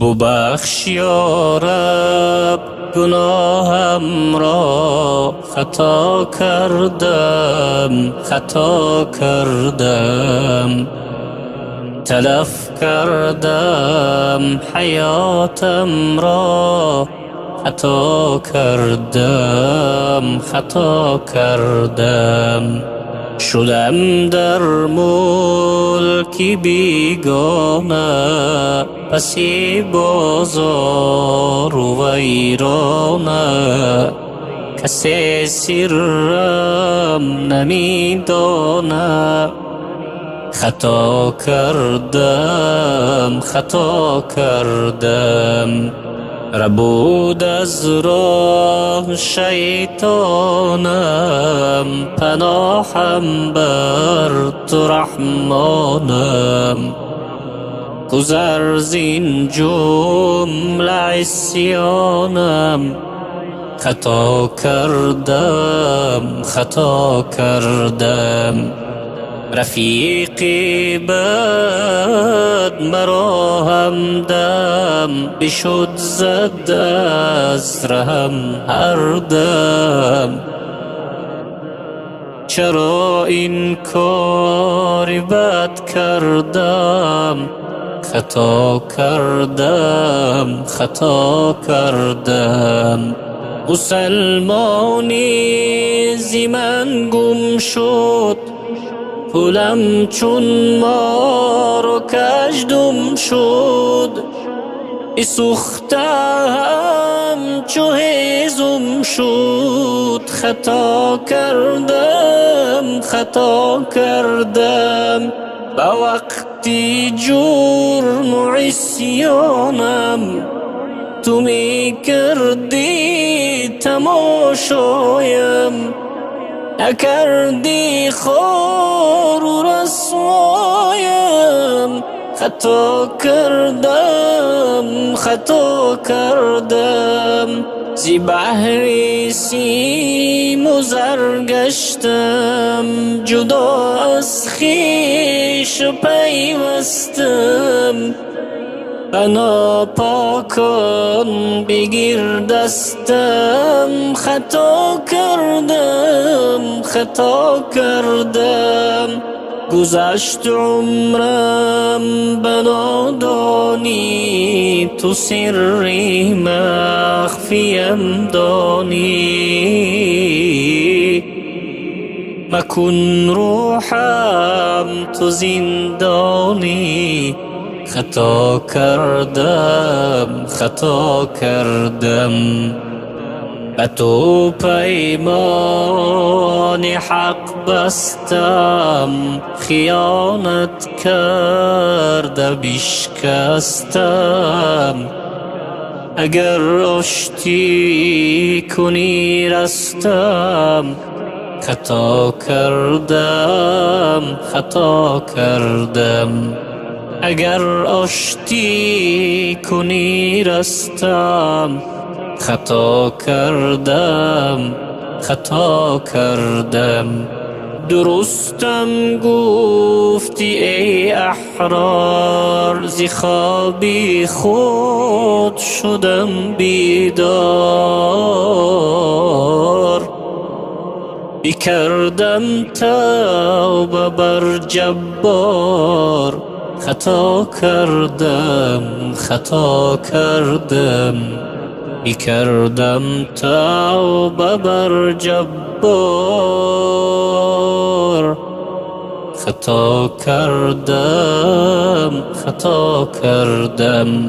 ببخش یا رب گناهم را، خطا کردم تلف کردم حیاتم را، خطا کردم شدم در ملکی بیگانه، پسی بازار و ویرانه، کسی سرم نمیدانه. خطا کردم ربود از راه شیطانم، پناهم بر تو رحمانم. گذر زین جمله عصیانم، خطا کردم رفیقی بد مرا همدم، بشد زد از رهم هر دم. چرا این کار بد کردم؟ خطا کردم مسلمانی زی من گم شد، پولم چون مار و کژدم شد. بسوختم چو هیزم شد، خطا کردم با وقتی جرم و عصیانم. تو می کردی تماشایم، نکردی خوار و رسوایم. خطا کردم زی بحر سیم و زر گشتم، جدا از خویش پیوستم. بنا پاکان بگیر دستم، خطا کردم گذشت عمرم بنادانی، تو سری مخفیم دانی. مکن روحم تو زندانی، خطا کردم به تو پیمان حق بستم، خیانت کرده بشکستم. اگر آشتی کنی رستم، خطا کردم اگر آشتی کنی رستم. خطا کردم درستم گفتی ای احرار، ز خوابی خود شدم بیدار. بکردم توبه بر جبار، خطا کردم بکردم توبه بر جبار. خطا کردم خطا کردم